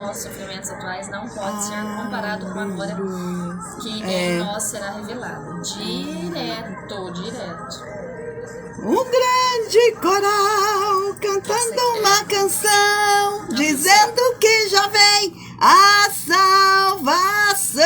nossos sofrimentos atuais não pode ser comparado com a glória que em nós será revelada. Direto. Um grande coral cantando uma canção, dizendo que já vem a salvação.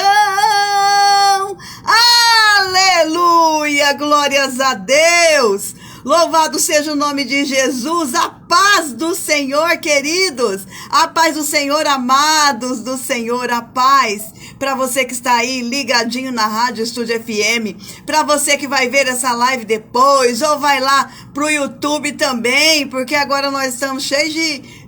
Aleluia, glórias a Deus. Louvado seja o nome de Jesus. A paz do Senhor, queridos. A paz do Senhor, amados do Senhor, a paz. Para você que está aí ligadinho na Rádio Estúdio FM, para você que vai ver essa live depois, ou vai lá pro YouTube também, porque agora nós estamos cheios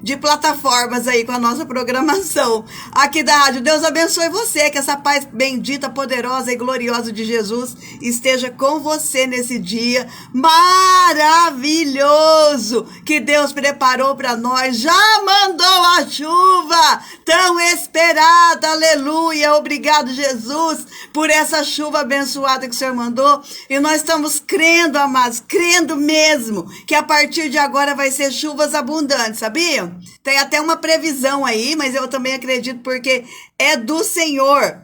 de plataformas aí com a nossa programação aqui da rádio. Deus abençoe você, que essa paz bendita, poderosa e gloriosa de Jesus esteja com você nesse dia maravilhoso que Deus preparou para nós. Já mandou a chuva tão esperada, aleluia. Obrigado, Jesus, por essa chuva abençoada que o Senhor mandou. E nós estamos crendo, amados, crendo mesmo, que a partir de agora vai ser chuvas abundantes, sabiam? Tem até uma previsão aí, mas eu também acredito porque é do Senhor.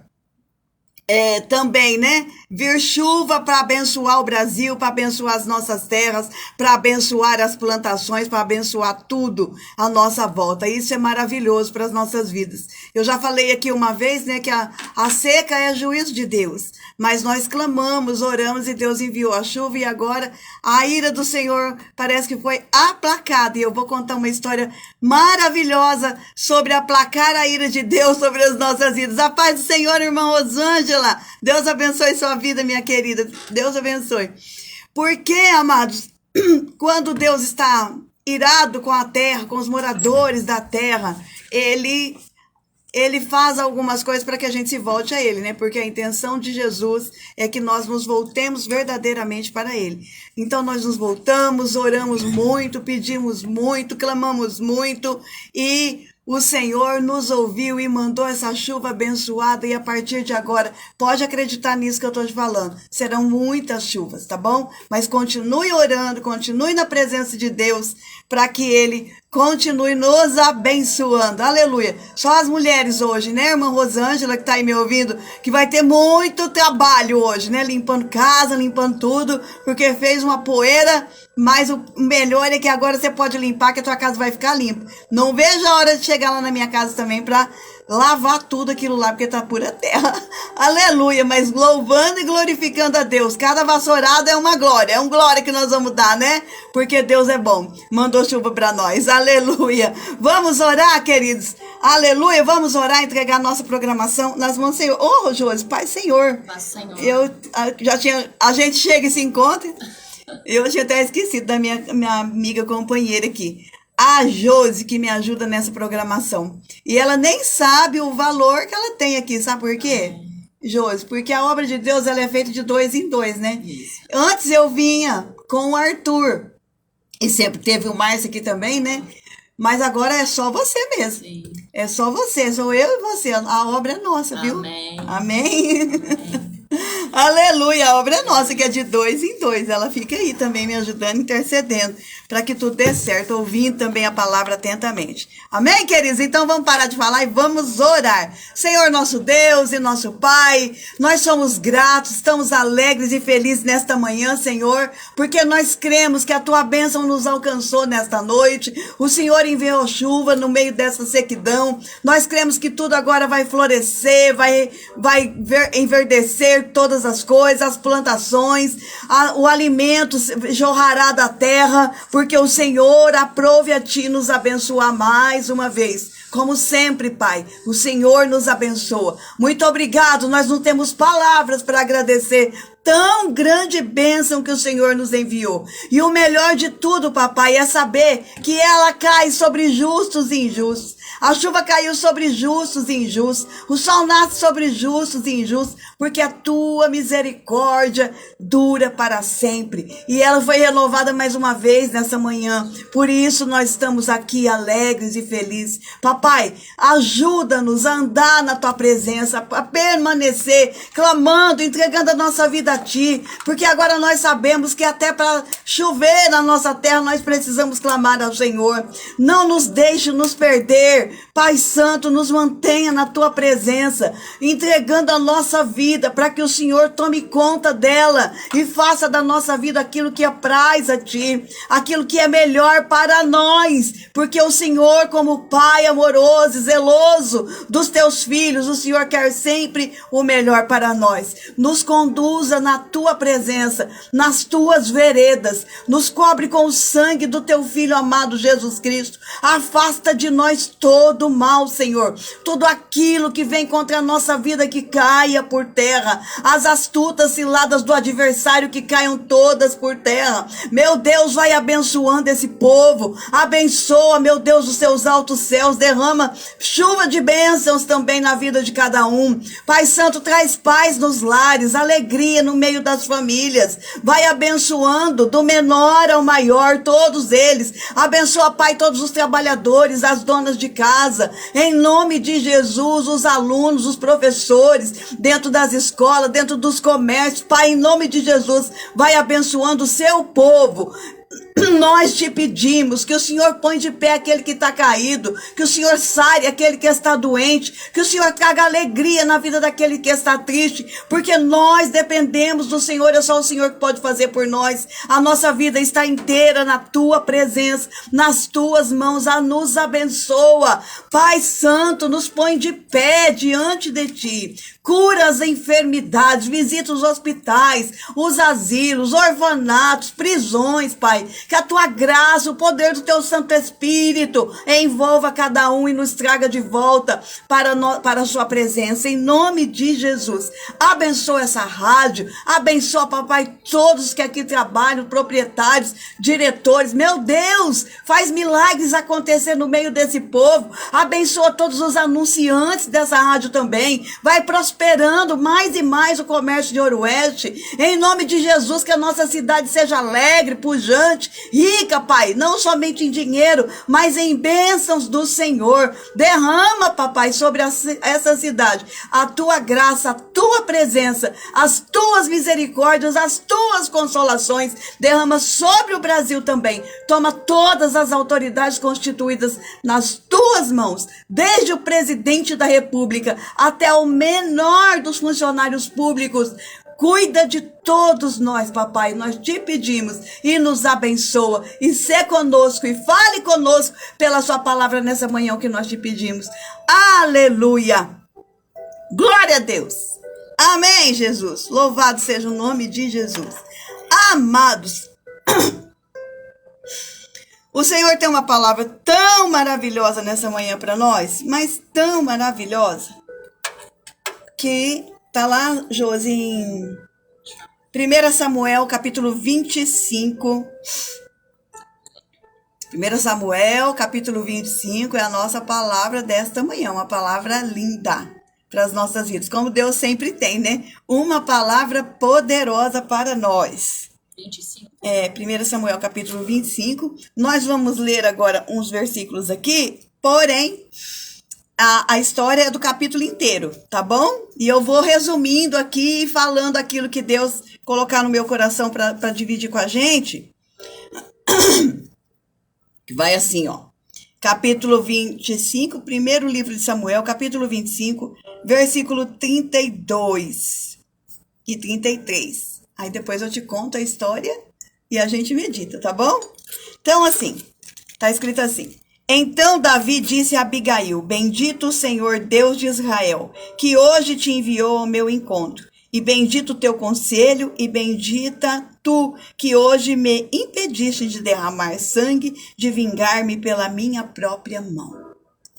Também, né? Vir chuva para abençoar o Brasil, para abençoar as nossas terras, para abençoar as plantações, para abençoar tudo à nossa volta. Isso é maravilhoso para as nossas vidas. Eu já falei aqui uma vez, né, que a seca é juízo de Deus. Mas nós clamamos, oramos e Deus enviou a chuva e agora a ira do Senhor parece que foi aplacada. E eu vou contar uma história maravilhosa sobre aplacar a ira de Deus sobre as nossas vidas. A paz do Senhor, irmã Rosângela. Deus abençoe sua vida, minha querida. Deus abençoe. Porque, amados, quando Deus está irado com a terra, com os moradores da terra, Ele faz algumas coisas para que a gente se volte a Ele, né? Porque a intenção de Jesus é que nós nos voltemos verdadeiramente para Ele. Então nós nos voltamos, oramos muito, pedimos muito, clamamos muito e o Senhor nos ouviu e mandou essa chuva abençoada e a partir de agora, pode acreditar nisso que eu estou te falando, serão muitas chuvas, tá bom? Mas continue orando, continue na presença de Deus para que Ele continue nos abençoando, aleluia. Só as mulheres hoje, né, irmã Rosângela, que tá aí me ouvindo, que vai ter muito trabalho hoje, né, limpando casa, limpando tudo, porque fez uma poeira, mas o melhor é que agora você pode limpar, que a tua casa vai ficar limpa. Não vejo a hora de chegar lá na minha casa também para lavar tudo aquilo lá, porque tá pura terra, aleluia, mas louvando e glorificando a Deus, cada vassourada é uma glória, é um glória que nós vamos dar, né, porque Deus é bom, mandou chuva para nós, aleluia. Vamos orar, queridos, aleluia, vamos orar, entregar nossa programação nas mãos do Senhor. Ô, Josi, Pai Senhor, a gente chega e se encontra, eu tinha até esquecido da minha amiga companheira aqui, a Josi, que me ajuda nessa programação. E ela nem sabe o valor que ela tem aqui. Sabe por quê, Josi? Porque a obra de Deus ela é feita de 2 em 2, né? Isso. Antes eu vinha com o Arthur. E sempre teve o Márcio aqui também, né? Mas agora é só você mesmo. Sim. É só você. Sou eu e você. A obra é nossa, viu? Amém. Amém. Amém. Aleluia, a obra é nossa, que é de 2 em 2. Ela fica aí também me ajudando, intercedendo, para que tudo dê certo, ouvindo também a palavra atentamente. Amém, queridos? Então vamos parar de falar e vamos orar. Senhor nosso Deus e nosso Pai, nós somos gratos, estamos alegres e felizes nesta manhã, Senhor, porque nós cremos que a Tua bênção nos alcançou nesta noite. O Senhor enviou chuva no meio dessa sequidão. Nós cremos que tudo agora vai florescer, vai enverdecer todas as coisas, as plantações, o alimento jorrará da terra, porque o Senhor aprove a Ti nos abençoar mais uma vez. Como sempre, Pai, o Senhor nos abençoa. Muito obrigado, nós não temos palavras para agradecer tão grande bênção que o Senhor nos enviou. E o melhor de tudo, papai, é saber que ela cai sobre justos e injustos. A chuva caiu sobre justos e injustos. O sol nasce sobre justos e injustos, porque a tua misericórdia dura para sempre. E ela foi renovada mais uma vez nessa manhã. Por isso nós estamos aqui alegres e felizes. Papai, ajuda-nos a andar na tua presença, a permanecer, clamando, entregando a nossa vida a Ti, porque agora nós sabemos que até para chover na nossa terra nós precisamos clamar ao Senhor. Não nos deixe nos perder, Pai Santo, nos mantenha na Tua presença, entregando a nossa vida para que o Senhor tome conta dela e faça da nossa vida aquilo que apraz a Ti, aquilo que é melhor para nós, porque o Senhor, como Pai amoroso e zeloso dos Teus filhos, o Senhor quer sempre o melhor para nós. Nos conduza na Tua presença, nas Tuas veredas, nos cobre com o sangue do Teu Filho amado Jesus Cristo. Afasta de nós todo o mal, Senhor, tudo aquilo que vem contra a nossa vida, que caia por terra, as astutas ciladas do adversário que caiam todas por terra. Meu Deus, vai abençoando esse povo, abençoa, meu Deus, os Seus altos céus, derrama chuva de bênçãos também na vida de cada um. Pai Santo, traz paz nos lares, alegria no meio das famílias, vai abençoando do menor ao maior, todos eles. Abençoa, Pai, todos os trabalhadores, as donas de casa, em nome de Jesus, os alunos, os professores, dentro das escolas, dentro dos comércios. Pai, em nome de Jesus, vai abençoando o Seu povo. Nós Te pedimos que o Senhor põe de pé aquele que está caído, que o Senhor sare aquele que está doente, que o Senhor traga alegria na vida daquele que está triste, porque nós dependemos do Senhor, é só o Senhor que pode fazer por nós. A nossa vida está inteira na Tua presença, nas Tuas mãos, nos abençoa. Pai Santo, nos põe de pé diante de Ti, cura as enfermidades, visita os hospitais, os asilos, orfanatos, prisões, Pai. Que a Tua graça, o poder do Teu Santo Espírito envolva cada um e nos traga de volta para a Sua presença, em nome de Jesus. Abençoa essa rádio, abençoa, papai, todos que aqui trabalham, proprietários, diretores. Meu Deus, faz milagres acontecer no meio desse povo. Abençoa todos os anunciantes dessa rádio também. Vai prosperando mais e mais o comércio de Ouro Oeste. Em nome de Jesus, que a nossa cidade seja alegre, pujante, rica, Pai, não somente em dinheiro, mas em bênçãos do Senhor. Derrama, papai, sobre essa cidade a Tua graça, a Tua presença, as Tuas misericórdias, as Tuas consolações. Derrama sobre o Brasil também. Toma todas as autoridades constituídas nas Tuas mãos, desde o presidente da República até o menor dos funcionários públicos. Cuida de todos nós, papai, nós Te pedimos, e nos abençoa, e sê conosco, e fale conosco pela Sua palavra nessa manhã, o que nós Te pedimos. Aleluia! Glória a Deus! Amém, Jesus! Louvado seja o nome de Jesus. Amados, o Senhor tem uma palavra tão maravilhosa nessa manhã para nós, mas tão maravilhosa, que está lá, Josi, em 1 Samuel, capítulo 25. 1 Samuel, capítulo 25, é a nossa palavra desta manhã, uma palavra linda para as nossas vidas, como Deus sempre tem, né? Uma palavra poderosa para nós. 25. 1 Samuel, capítulo 25. Nós vamos ler agora uns versículos aqui, porém a história é do capítulo inteiro, tá bom? E eu vou resumindo aqui, falando aquilo que Deus colocar no meu coração para dividir com a gente. Que vai assim, ó. Capítulo 25, primeiro livro de Samuel, capítulo 25, versículo 32 e 33. Aí depois eu te conto a história e a gente medita, tá bom? Então, assim, tá escrito assim. Então Davi disse a Abigail: Bendito o Senhor Deus de Israel, que hoje te enviou ao meu encontro. E bendito o teu conselho, e bendita tu, que hoje me impediste de derramar sangue, de vingar-me pela minha própria mão.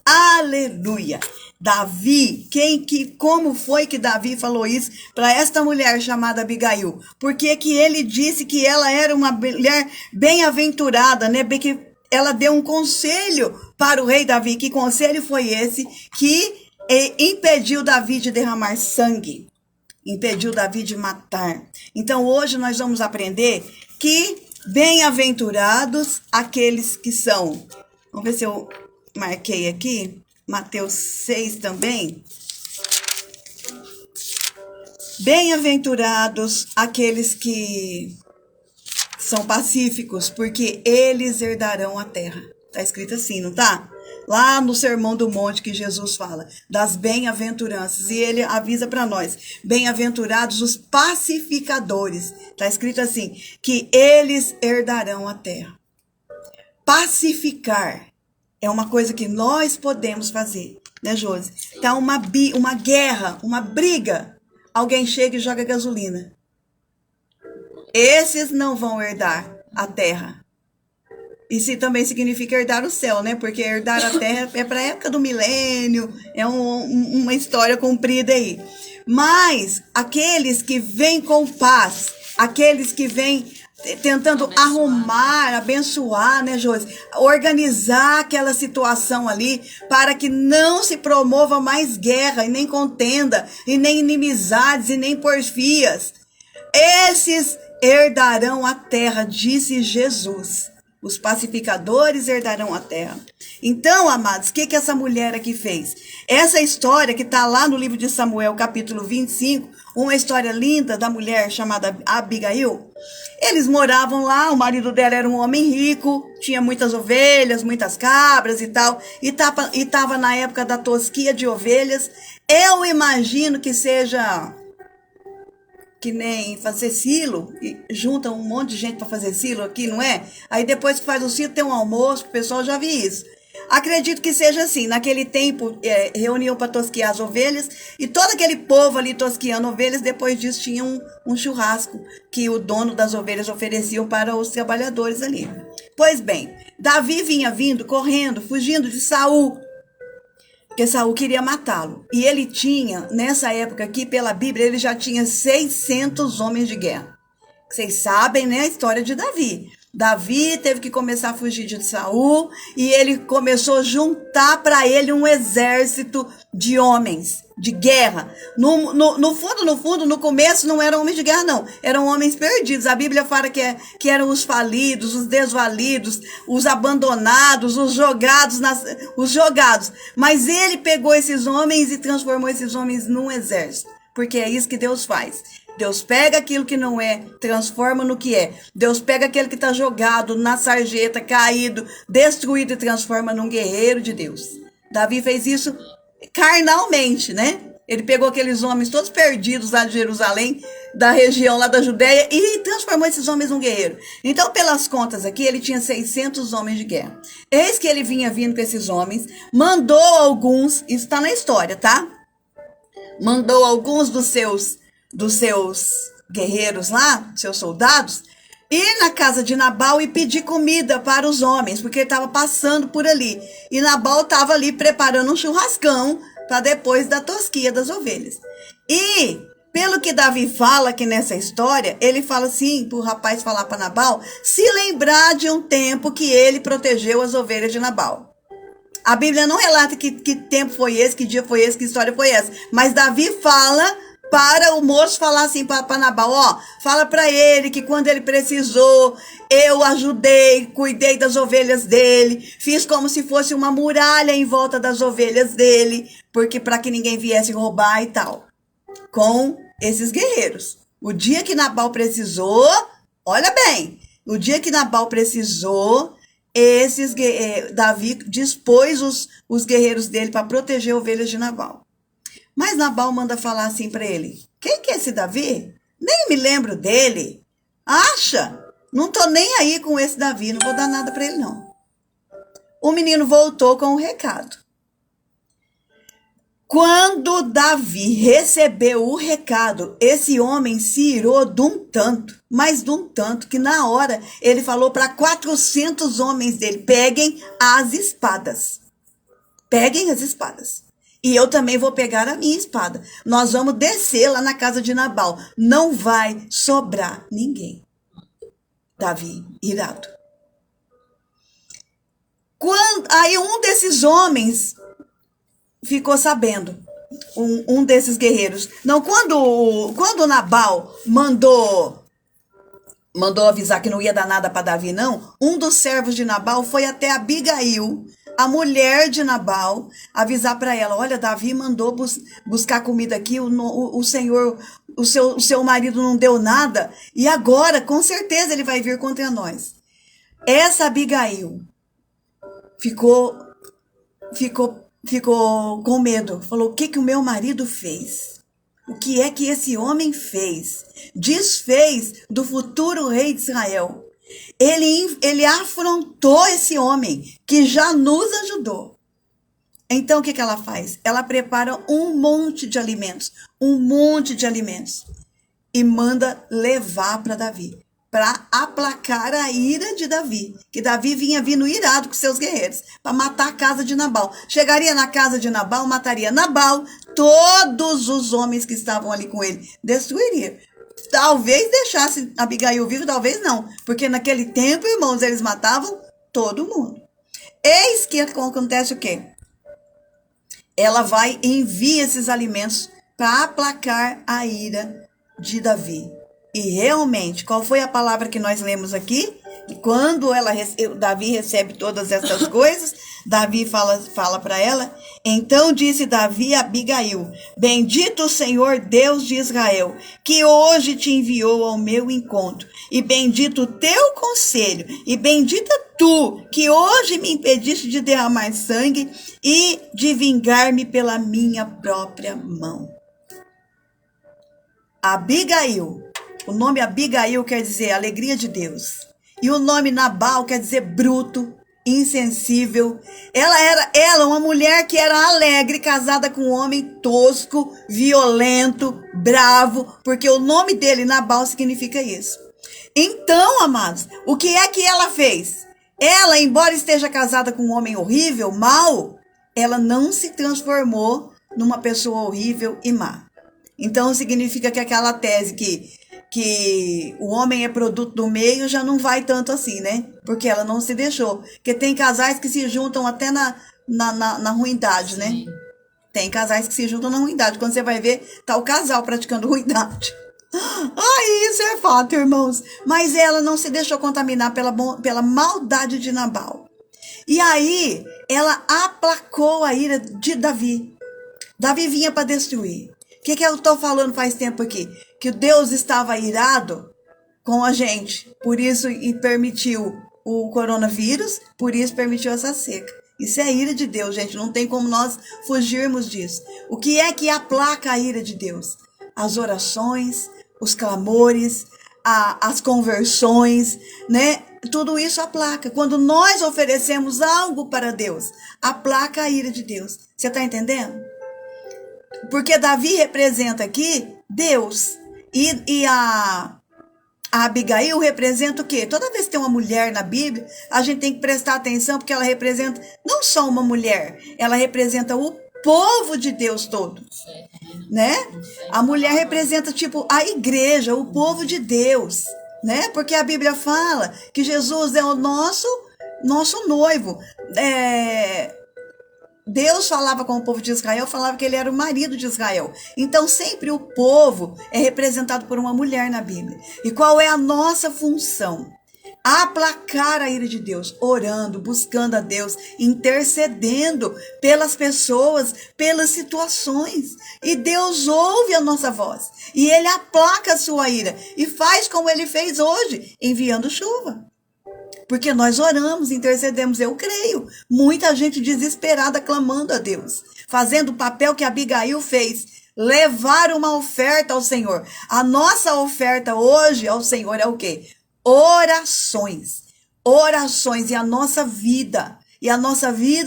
Aleluia! Davi, como foi que Davi falou isso para esta mulher chamada Abigail? Porque que ele disse que ela era uma mulher bem-aventurada, né? Que ela deu um conselho para o rei Davi. Que conselho foi esse que impediu Davi de derramar sangue? Impediu Davi de matar. Então hoje nós vamos aprender que bem-aventurados aqueles que são. Vamos ver se eu marquei aqui. Mateus 6 também. Bem-aventurados aqueles que são pacíficos, porque eles herdarão a terra. Tá escrito assim, não tá? Lá no Sermão do Monte que Jesus fala das bem-aventuranças, e ele avisa para nós: bem-aventurados os pacificadores. Tá escrito assim, que eles herdarão a terra. Pacificar é uma coisa que nós podemos fazer, né, Josi? Tá uma guerra, uma briga. Alguém chega e joga gasolina. Esses não vão herdar a terra. Isso também significa herdar o céu, né? Porque herdar a terra é para a época do milênio, é uma história comprida aí. Mas aqueles que vêm com paz, aqueles que vêm tentando arrumar, abençoar, né, Josi? Organizar aquela situação ali para que não se promova mais guerra, e nem contenda, e nem inimizades, e nem porfias. Esses herdarão a terra, disse Jesus. Os pacificadores herdarão a terra. Então, amados, o que essa mulher aqui fez? Essa história que está lá no livro de Samuel, capítulo 25, uma história linda da mulher chamada Abigail. Eles moravam lá, o marido dela era um homem rico, tinha muitas ovelhas, muitas cabras e tal, e estava na época da tosquia de ovelhas. Eu imagino que seja que nem fazer silo, e junta um monte de gente para fazer silo aqui, não é? Aí depois que faz o silo tem um almoço, o pessoal já vi isso. Acredito que seja assim, naquele tempo reuniam para tosquiar as ovelhas, e todo aquele povo ali tosquiando ovelhas, depois disso tinha um churrasco que o dono das ovelhas ofereciam para os trabalhadores ali. Pois bem, Davi vinha vindo, correndo, fugindo de Saul, porque Saul queria matá-lo. E ele tinha, nessa época aqui, pela Bíblia, ele já tinha 600 homens de guerra. Vocês sabem, né, a história de Davi. Davi teve que começar a fugir de Saul e ele começou a juntar para ele um exército de homens de guerra. No fundo, no começo não eram homens de guerra, não. Eram homens perdidos. A Bíblia fala que eram os falidos, os desvalidos, os abandonados, os jogados. Mas ele pegou esses homens e transformou esses homens num exército. Porque é isso que Deus faz. Deus pega aquilo que não é, transforma no que é. Deus pega aquele que está jogado na sarjeta, caído, destruído e transforma num guerreiro de Deus. Davi fez isso carnalmente, né? Ele pegou aqueles homens todos perdidos lá de Jerusalém, da região lá da Judéia, e transformou esses homens num guerreiro. Então, pelas contas aqui, ele tinha 600 homens de guerra. Eis que ele vinha vindo com esses homens, mandou alguns, isso está na história, tá? Mandou alguns dos seus guerreiros lá, seus soldados, ir na casa de Nabal e pedir comida para os homens, porque ele estava passando por ali. E Nabal estava ali preparando um churrascão para depois da tosquia das ovelhas. E, pelo que Davi fala aqui nessa história, ele fala assim, para o rapaz falar para Nabal, se lembrar de um tempo que ele protegeu as ovelhas de Nabal. A Bíblia não relata que tempo foi esse, que dia foi esse, que história foi essa. Mas Davi fala para o moço falar assim para Nabal, ó, fala para ele que quando ele precisou, eu ajudei, cuidei das ovelhas dele, fiz como se fosse uma muralha em volta das ovelhas dele, porque para que ninguém viesse roubar e tal. Com esses guerreiros. O dia que Nabal precisou, olha bem, o dia que Nabal precisou, Davi dispôs os guerreiros dele para proteger ovelhas de Nabal. Mas Nabal manda falar assim para ele, quem que é esse Davi? Nem me lembro dele. Acha? Não tô nem aí com esse Davi, não vou dar nada para ele não. O menino voltou com o recado. Quando Davi recebeu o recado, esse homem se irou de um tanto, mas de um tanto, que na hora ele falou para 400 homens dele, peguem as espadas. Peguem as espadas. E eu também vou pegar a minha espada. Nós vamos descer lá na casa de Nabal. Não vai sobrar ninguém. Davi, irado. Aí um desses homens ficou sabendo, um desses guerreiros. Não, quando Nabal mandou avisar que não ia dar nada para Davi, não, um dos servos de Nabal foi até Abigail a mulher de Nabal avisar para ela: olha, Davi mandou buscar comida aqui, o Senhor, o seu marido não deu nada, e agora com certeza ele vai vir contra nós. Essa Abigail ficou com medo, falou: o que o meu marido fez? O que é que esse homem fez? Desfez do futuro rei de Israel. Ele afrontou esse homem que já nos ajudou. Então o que ela faz? Ela prepara um monte de alimentos, e manda levar para Davi, para aplacar a ira de Davi, que Davi vinha vindo irado com seus guerreiros, para matar a casa de Nabal. Chegaria na casa de Nabal, mataria Nabal, todos os homens que estavam ali com ele, destruiria. Talvez deixasse Abigail viva, talvez não, porque naquele tempo, irmãos, eles matavam todo mundo. Eis que acontece o quê? Ela vai e envia esses alimentos para aplacar a ira de Davi. E realmente, qual foi a palavra que nós lemos aqui? Quando Davi recebe todas essas coisas, Davi fala para ela: então disse Davi a Abigail: bendito o Senhor Deus de Israel, que hoje te enviou ao meu encontro, e bendito o teu conselho, e bendita tu, que hoje me impediste de derramar sangue e de vingar-me pela minha própria mão. Abigail, o nome Abigail quer dizer alegria de Deus. E o nome Nabal quer dizer bruto, insensível. Ela era uma mulher que era alegre, casada com um homem tosco, violento, bravo, porque o nome dele, Nabal, significa isso. Então, amados, o que é que ela fez? Ela, embora esteja casada com um homem horrível, mau, ela não se transformou numa pessoa horrível e má. Então, significa que aquela tese que o homem é produto do meio já não vai tanto assim, né? Porque ela não se deixou. Porque tem casais que se juntam até na ruindade, né? Tem casais que se juntam na ruindade. Quando você vai ver, tá o casal praticando ruindade. Ai, isso é fato, irmãos. Mas ela não se deixou contaminar pela maldade de Nabal. E aí, ela aplacou a ira de Davi. Davi vinha para destruir. O que eu estou falando faz tempo aqui? Que Deus estava irado com a gente. Por isso e permitiu o coronavírus, por isso permitiu essa seca. Isso é a ira de Deus, gente. Não tem como nós fugirmos disso. O que é que aplaca a ira de Deus? As orações, os clamores, as conversões, né? Tudo isso aplaca. Quando nós oferecemos algo para Deus, aplaca a ira de Deus. Você está entendendo? Porque Davi representa aqui Deus. E a Abigail representa o quê? Toda vez que tem uma mulher na Bíblia, a gente tem que prestar atenção, porque ela representa não só uma mulher, ela representa o povo de Deus todo, né? A mulher representa tipo a igreja, o povo de Deus, né? Porque a Bíblia fala que Jesus é o nosso noivo. Deus falava com o povo de Israel, falava que ele era o marido de Israel. Então sempre o povo é representado por uma mulher na Bíblia. E qual é a nossa função? Aplacar a ira de Deus, orando, buscando a Deus, intercedendo pelas pessoas, pelas situações. E Deus ouve a nossa voz. E ele aplaca a sua ira e faz como ele fez hoje, enviando chuva. Porque nós oramos, intercedemos, eu creio. Muita gente desesperada clamando a Deus, fazendo o papel que Abigail fez, levar uma oferta ao Senhor. A nossa oferta hoje ao Senhor é o quê? Orações. Orações e a nossa vida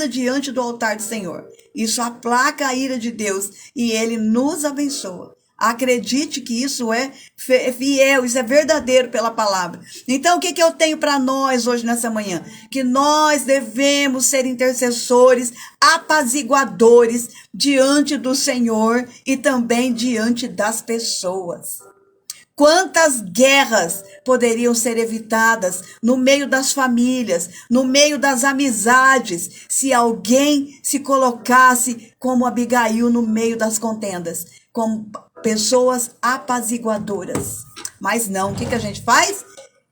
diante do altar do Senhor. Isso aplaca a ira de Deus e ele nos abençoa. Acredite que isso é fiel, isso é verdadeiro pela palavra. Então, o que eu tenho para nós hoje nessa manhã? Que nós devemos ser intercessores, apaziguadores diante do Senhor e também diante das pessoas. Quantas guerras poderiam ser evitadas no meio das famílias, no meio das amizades, se alguém se colocasse como Abigail no meio das contendas, como pessoas apaziguadoras. Mas não, o que a gente faz?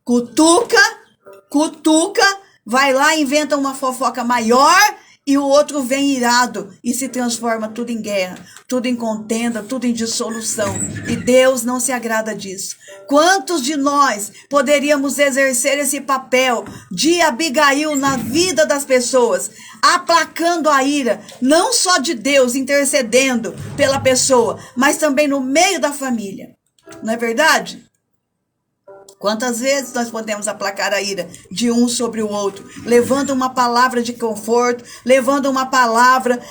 Cutuca, vai lá, inventa uma fofoca maior e o outro vem irado e se transforma tudo em guerra, tudo em contenda, tudo em dissolução. E Deus não se agrada disso. Quantos de nós poderíamos exercer esse papel de Abigail na vida das pessoas, aplacando a ira, não só de Deus, intercedendo pela pessoa, mas também no meio da família? Não é verdade? Quantas vezes nós podemos aplacar a ira de um sobre o outro, levando uma palavra de conforto, levando uma palavra,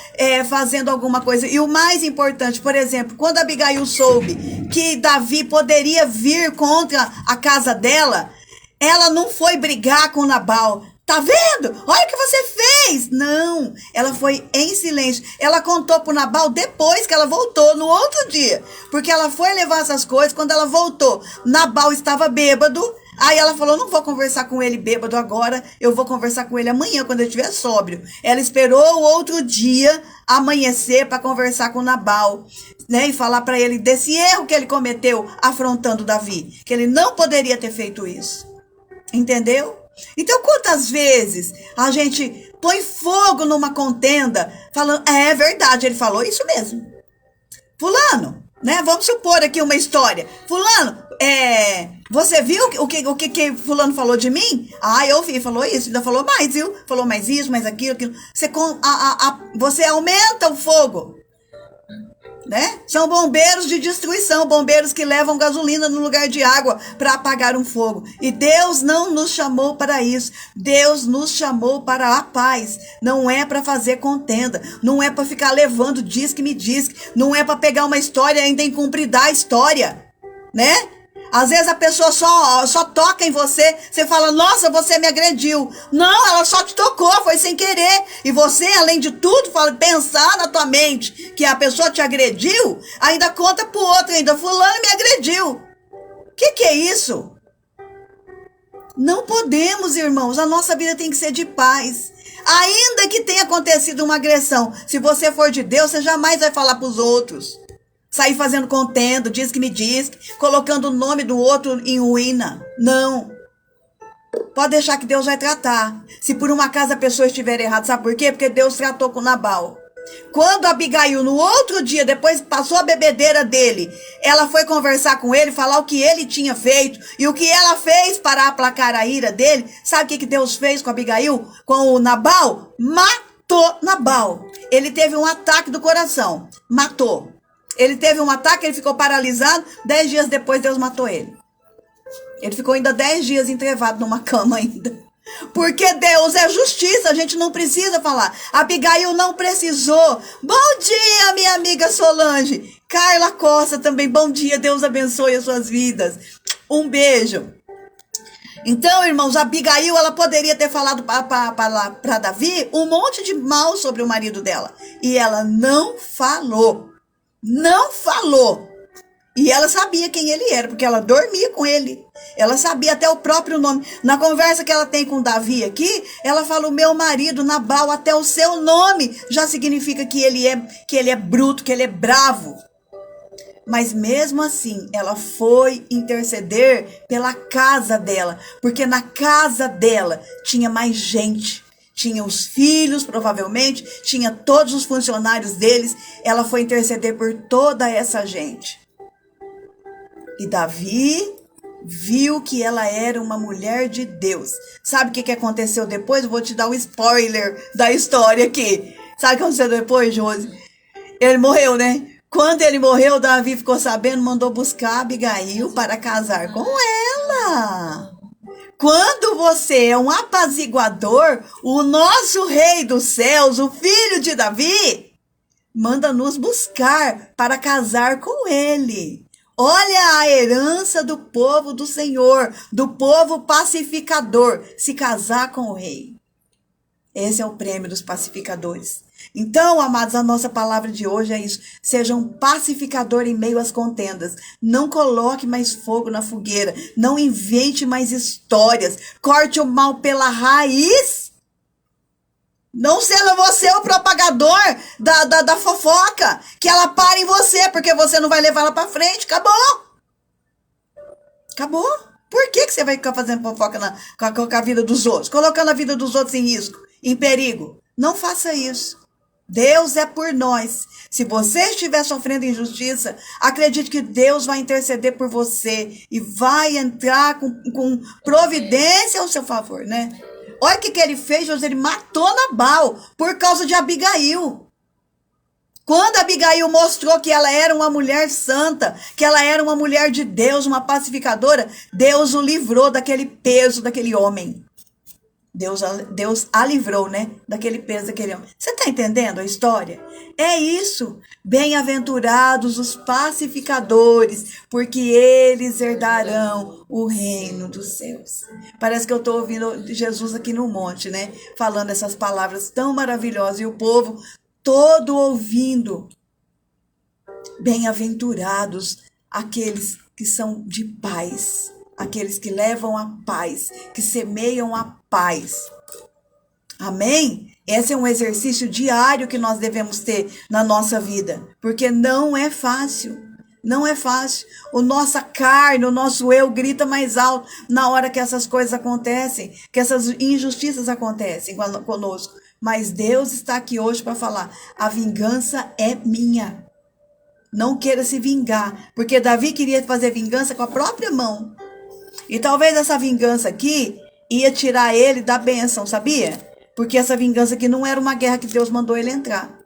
fazendo alguma coisa. E o mais importante, por exemplo, quando Abigail soube que Davi poderia vir contra a casa dela, ela não foi brigar com Nabal. Tá vendo? Olha o que você fez! Não, ela foi em silêncio. Ela contou pro Nabal depois que ela voltou, no outro dia. Porque ela foi levar essas coisas, quando ela voltou, Nabal estava bêbado. Aí ela falou, não vou conversar com ele bêbado agora, eu vou conversar com ele amanhã, quando ele estiver sóbrio. Ela esperou o outro dia amanhecer para conversar com Nabal, né? E falar para ele desse erro que ele cometeu afrontando Davi. Que ele não poderia ter feito isso. Entendeu? Então, quantas vezes a gente põe fogo numa contenda, falando, é verdade, ele falou isso mesmo. Fulano, né? Vamos supor aqui uma história. Fulano, você viu o que fulano falou de mim? Ah, eu vi, falou isso, ainda falou mais, viu? Falou mais isso, mais aquilo. Você aumenta o fogo. Né? São bombeiros de destruição, bombeiros que levam gasolina no lugar de água para apagar um fogo. E Deus não nos chamou para isso. Deus nos chamou para a paz. Não é para fazer contenda, não é para ficar levando diz que me diz, não é para pegar uma história e ainda incumpridar a história, né? Às vezes a pessoa só toca em você, você fala, nossa, você me agrediu. Não, ela só te tocou, foi sem querer. E você, além de tudo, pensar na tua mente que a pessoa te agrediu, ainda conta pro outro, ainda fulano me agrediu. Que é isso? Não podemos, irmãos, a nossa vida tem que ser de paz. Ainda que tenha acontecido uma agressão, se você for de Deus, você jamais vai falar pros outros. Sair fazendo contenda, diz que me diz, colocando o nome do outro em ruína. Não. Pode deixar que Deus vai tratar. Se por um acaso a pessoa estiver errada, sabe por quê? Porque Deus tratou com Nabal. Quando Abigail, no outro dia, depois passou a bebedeira dele, ela foi conversar com ele, falar o que ele tinha feito e o que ela fez para aplacar a ira dele. Sabe o que Deus fez com Abigail? Com o Nabal? Matou Nabal. Ele teve um ataque do coração. Matou. Ele teve um ataque, ele ficou paralisado. 10 dias depois, Deus matou ele. Ele ficou ainda 10 dias entrevado numa cama ainda. Porque Deus é justiça, a gente não precisa falar. Abigail não precisou. Bom dia, minha amiga Solange. Carla Costa também, bom dia. Deus abençoe as suas vidas. Um beijo. Então, irmãos, Abigail, ela poderia ter falado para Davi um monte de mal sobre o marido dela. E ela não falou. Não falou. E ela sabia quem ele era, porque ela dormia com ele. Ela sabia até o próprio nome. Na conversa que ela tem com Davi aqui, ela fala, o meu marido, Nabal, até o seu nome já significa que ele é bruto, que ele é bravo. Mas mesmo assim, ela foi interceder pela casa dela, porque na casa dela tinha mais gente. Tinha os filhos, provavelmente, tinha todos os funcionários deles. Ela foi interceder por toda essa gente. E Davi viu que ela era uma mulher de Deus. Sabe o que aconteceu depois? Eu vou te dar um spoiler da história aqui. Sabe o que aconteceu depois, Josi? Ele morreu, né? Quando ele morreu, Davi ficou sabendo, mandou buscar Abigail para casar com ela. Quando você é um apaziguador, o nosso rei dos céus, o filho de Davi, manda nos buscar para casar com ele. Olha a herança do povo do Senhor, do povo pacificador, se casar com o rei. Esse é o prêmio dos pacificadores. Então, amados, a nossa palavra de hoje é isso. Seja um pacificador em meio às contendas. Não coloque mais fogo na fogueira. Não invente mais histórias. Corte o mal pela raiz. Não seja você o propagador da fofoca. Que ela pare em você, porque você não vai levar ela para frente. Acabou. Acabou. Por que você vai ficar fazendo fofoca com a vida dos outros? Colocando a vida dos outros em risco. em perigo. Não faça isso. Deus é por nós. Se você estiver sofrendo injustiça, acredite que Deus vai interceder por você e vai entrar com providência ao seu favor, né? Olha o que ele fez, José, ele matou Nabal por causa de Abigail. Quando Abigail mostrou que ela era uma mulher santa, que ela era uma mulher de Deus, uma pacificadora, Deus o livrou daquele peso daquele homem. Deus a livrou, né? Daquele peso daquele homem. Você está entendendo a história? É isso. Bem-aventurados os pacificadores, porque eles herdarão o reino dos céus. Parece que eu estou ouvindo Jesus aqui no monte, né? Falando essas palavras tão maravilhosas. E o povo todo ouvindo. Bem-aventurados aqueles que são de paz. Aqueles que levam a paz, que semeiam a paz. Amém? Esse é um exercício diário que nós devemos ter na nossa vida, porque não é fácil. Não é fácil. A nossa carne, o nosso eu grita mais alto na hora que essas coisas acontecem, que essas injustiças acontecem conosco. Mas Deus está aqui hoje para falar: a vingança é minha. Não queira se vingar, porque Davi queria fazer vingança com a própria mão. E talvez essa vingança aqui ia tirar ele da bênção, sabia? Porque essa vingança aqui não era uma guerra que Deus mandou ele entrar.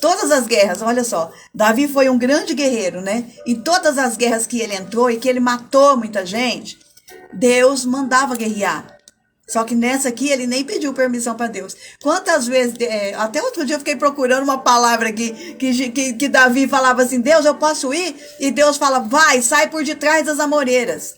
Todas as guerras, olha só, Davi foi um grande guerreiro, né? E todas as guerras que ele entrou e que ele matou muita gente, Deus mandava guerrear. Só que nessa aqui ele nem pediu permissão para Deus. Quantas vezes, até outro dia eu fiquei procurando uma palavra que Davi falava assim: Deus, eu posso ir? E Deus fala: vai, sai por detrás das amoreiras,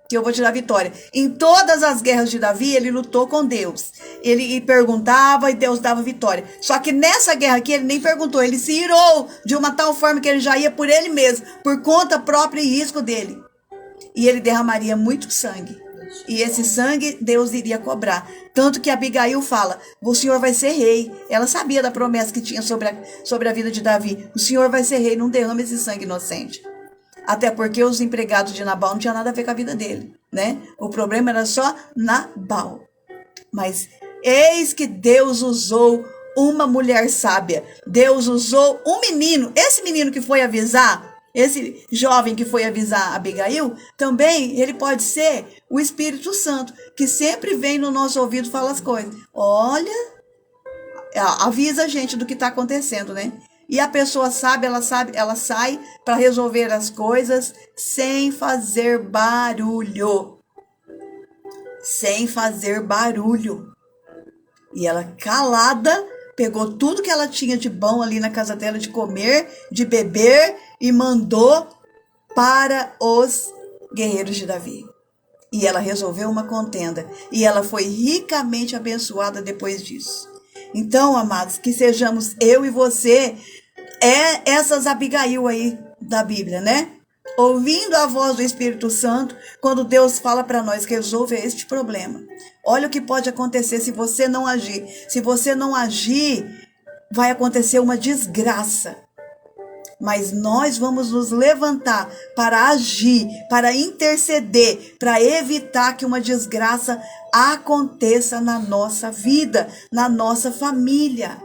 que eu vou te dar vitória. Em todas as guerras de Davi, ele lutou com Deus. Ele perguntava e Deus dava vitória. Só que nessa guerra aqui, ele nem perguntou. Ele se irou de uma tal forma que ele já ia por ele mesmo, por conta própria e risco dele. E ele derramaria muito sangue. E esse sangue Deus iria cobrar. Tanto que Abigail fala: o Senhor vai ser rei. Ela sabia da promessa que tinha sobre a vida de Davi. O Senhor vai ser rei, não derrama esse sangue inocente. Até porque os empregados de Nabal não tinham nada a ver com a vida dele, né? O problema era só Nabal. Mas eis que Deus usou uma mulher sábia. Deus usou um menino. Esse menino que foi avisar, esse jovem que foi avisar Abigail, também ele pode ser o Espírito Santo, que sempre vem no nosso ouvido e fala as coisas. Olha, avisa a gente do que está acontecendo, né? E a pessoa sabe, ela sai para resolver as coisas sem fazer barulho. Sem fazer barulho. E ela calada, pegou tudo que ela tinha de bom ali na casa dela, de comer, de beber, e mandou para os guerreiros de Davi. E ela resolveu uma contenda. E ela foi ricamente abençoada depois disso. Então, amados, que sejamos eu e você, essas Abigail aí da Bíblia, né? Ouvindo a voz do Espírito Santo, quando Deus fala para nós que resolve este problema. Olha o que pode acontecer se você não agir. Se você não agir, vai acontecer uma desgraça. Mas nós vamos nos levantar para agir, para interceder, para evitar que uma desgraça aconteça na nossa vida, na nossa família.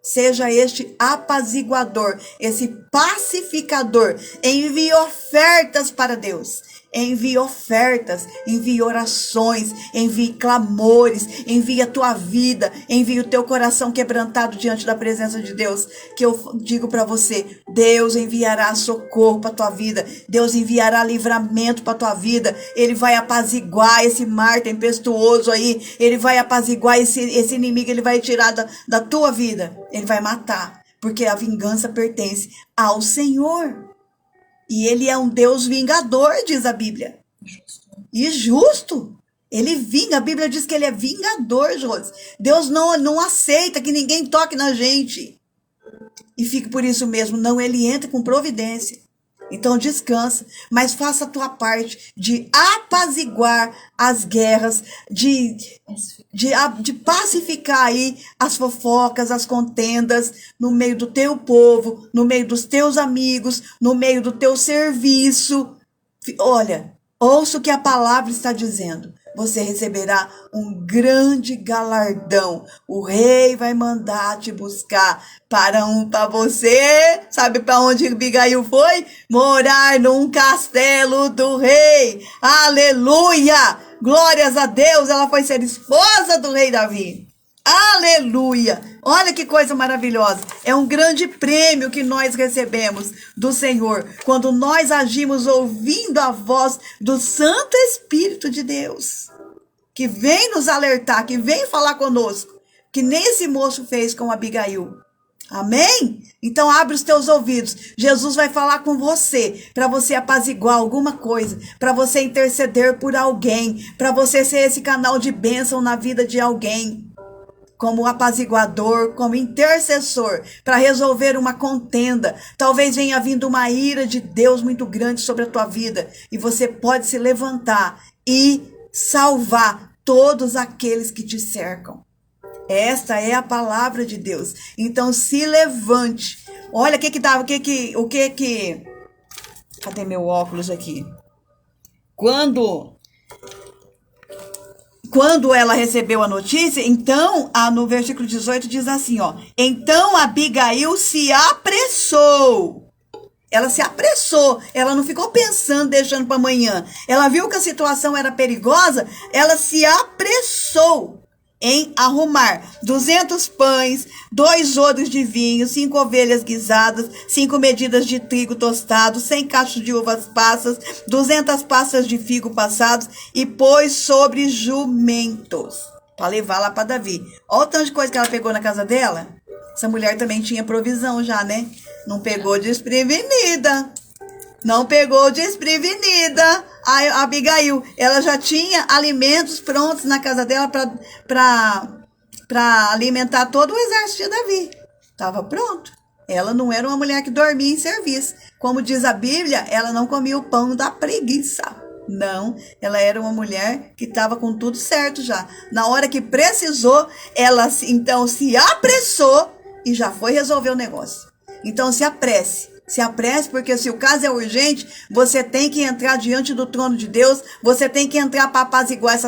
Seja este apaziguador, esse pacificador. Envie ofertas para Deus. Envie ofertas, envie orações, envie clamores, envie a tua vida, envie o teu coração quebrantado diante da presença de Deus. Que eu digo para você: Deus enviará socorro para tua vida, Deus enviará livramento para tua vida. Ele vai apaziguar esse mar tempestuoso aí, ele vai apaziguar esse inimigo, ele vai tirar da tua vida, ele vai matar, porque a vingança pertence ao Senhor. E ele é um Deus vingador, diz a Bíblia. E justo. Ele vinga. A Bíblia diz que ele é vingador, Josi. Deus não aceita que ninguém toque na gente. E fique por isso mesmo. Não, ele entra com providência. Então descansa, mas faça a tua parte de apaziguar as guerras, de pacificar aí as fofocas, as contendas no meio do teu povo, no meio dos teus amigos, no meio do teu serviço. Olha, ouça o que a palavra está dizendo. você receberá um grande galardão. O rei vai mandar te buscar para você. Sabe para onde Abigail foi? Morar num castelo do rei. Aleluia! Glórias a Deus, ela foi ser esposa do rei Davi. Aleluia! Olha que coisa maravilhosa. É um grande prêmio que nós recebemos do Senhor quando nós agimos ouvindo a voz do Santo Espírito de Deus, que vem nos alertar, que vem falar conosco, que nem esse moço fez com Abigail. Amém? Então abre os teus ouvidos. Jesus vai falar com você, para você apaziguar alguma coisa, para você interceder por alguém, para você ser esse canal de bênção na vida de alguém, como apaziguador, como intercessor, para resolver uma contenda. Talvez venha vindo uma ira de Deus muito grande sobre a tua vida, e você pode se levantar e salvar todos aqueles que te cercam. Esta é a palavra de Deus. Então se levante. Olha cadê meu óculos aqui? Quando ela recebeu a notícia, então, no versículo 18 diz assim, ó: então Abigail se apressou. Ela se apressou, ela não ficou pensando, deixando para amanhã. Ela viu que a situação era perigosa, ela se apressou em arrumar 200 pães, 2 odres de vinho, 5 ovelhas guisadas, 5 medidas de trigo tostado, 100 cachos de uvas passas, 200 passas de figo passados, e pôs sobre jumentos, para levar lá para Davi. Olha o tanto de coisa que ela pegou na casa dela. Essa mulher também tinha provisão já, né? Não pegou desprevenida. Não pegou desprevenida. A Abigail, ela já tinha alimentos prontos na casa dela para alimentar todo o exército de Davi. Estava pronto. Ela não era uma mulher que dormia em serviço. Como diz a Bíblia, ela não comia o pão da preguiça. Não, ela era uma mulher que estava com tudo certo já. Na hora que precisou, ela então se apressou e já foi resolver o negócio. Então se apresse. Se apresse, porque se o caso é urgente, você tem que entrar diante do trono de Deus, você tem que entrar para apaziguar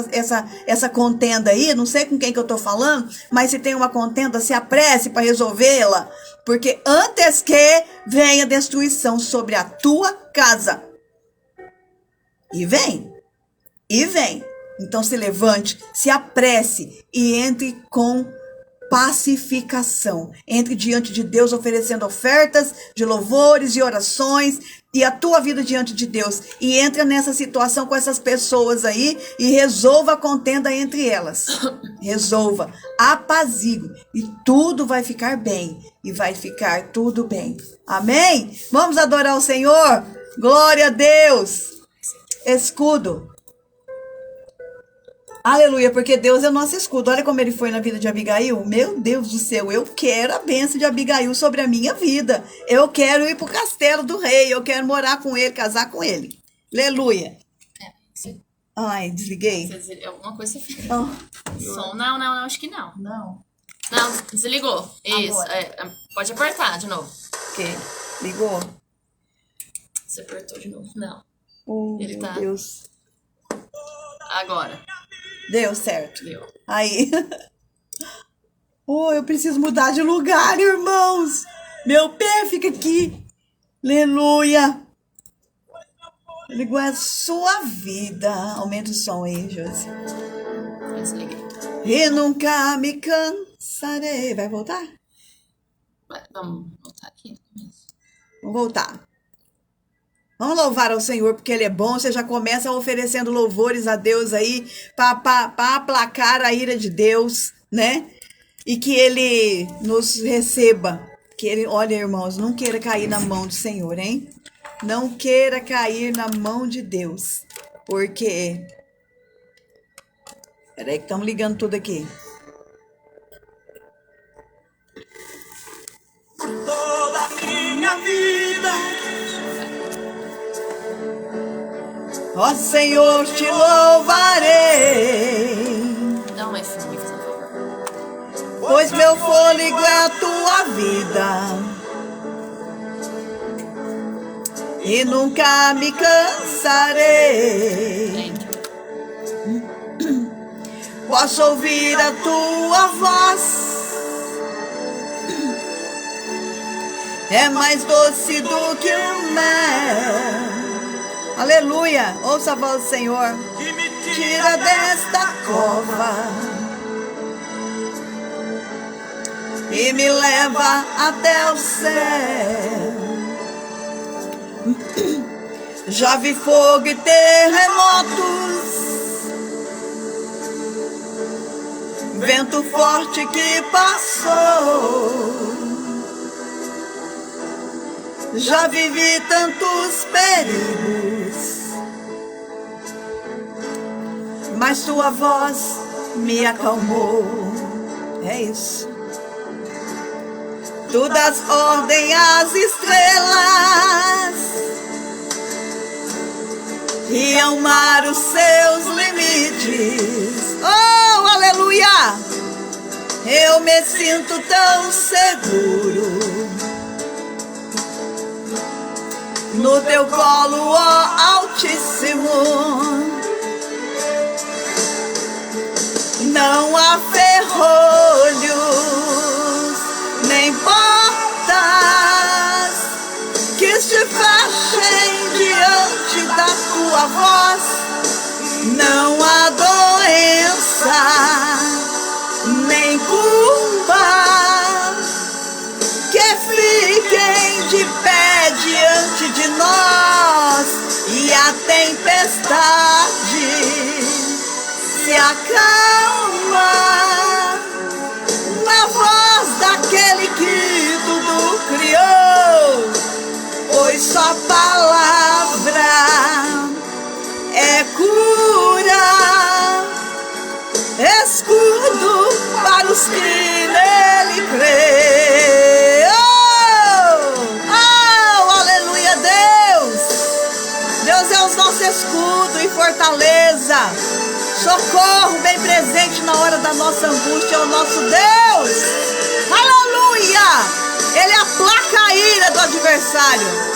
essa contenda aí. Não sei com quem que eu estou falando, mas se tem uma contenda, se apresse para resolvê-la, porque antes que venha destruição sobre a tua casa. E vem. Então se levante, se apresse e entre com pacificação. Entre diante de Deus oferecendo ofertas de louvores e orações, e a tua vida diante de Deus, e entra nessa situação com essas pessoas aí e resolva a contenda entre elas. Resolva, apazigue, e tudo vai ficar bem, e vai ficar tudo bem. Amém? Vamos adorar o Senhor? Glória a Deus. Escudo. Aleluia, porque Deus é o nosso escudo. Olha como ele foi na vida de Abigail. Meu Deus do céu, eu quero a bênção de Abigail sobre a minha vida. Eu quero ir para o castelo do rei. Eu quero morar com ele, casar com ele. Aleluia. Ai, desliguei. Alguma coisa você fez. Som? Não, acho que não. Não, desligou. Isso, pode apertar de novo. Ok, ligou. Você apertou de novo. Não. Oh, Ele meu tá. Deus. Agora. Deu certo. Deu. Aí. Oh, eu preciso mudar de lugar, irmãos. Meu pé fica aqui. Aleluia. Ele igual a sua vida. Aumenta o som aí, Josi. Eu desliguei. E nunca me cansarei. Vai voltar? Vamos voltar aqui. Vamos voltar. Vamos louvar ao Senhor, porque Ele é bom. Você já começa oferecendo louvores a Deus aí, para aplacar a ira de Deus, né? E que Ele nos receba. Que Ele, olha, irmãos, não queira cair na mão do Senhor, hein? Não queira cair na mão de Deus. Porque... Peraí que estamos ligando tudo aqui. Toda a minha vida... Ó Senhor, te louvarei, Não, mas me faz um favor. pois meu fôlego é a tua vida, e nunca me cansarei. Thank you. posso ouvir a tua voz. É mais doce do que o mel. Aleluia, ouça a voz do Senhor. que me Tira desta cova e me leva até o céu. Já vi fogo e terremotos, vento forte que passou. Já vivi tantos perigos, mas tua voz me acalmou. É isso. Tu das ordem às estrelas e ao mar os seus limites. Oh, aleluia! Eu me sinto tão seguro no teu colo, ó Altíssimo. Não há ferrolhos, nem portas que se fechem diante da tua voz. Não há doença, nem culpa que fiquem de pé diante de nós. E a tempestade se acalma na voz daquele que tudo criou, pois só palavra é cura, escudo para os que nele creem. Oh, aleluia, Deus! Deus é o nosso escudo e fortaleza, socorro bem presente na hora da nossa angústia, é o nosso Deus. Aleluia! Ele aplaca a ira do adversário.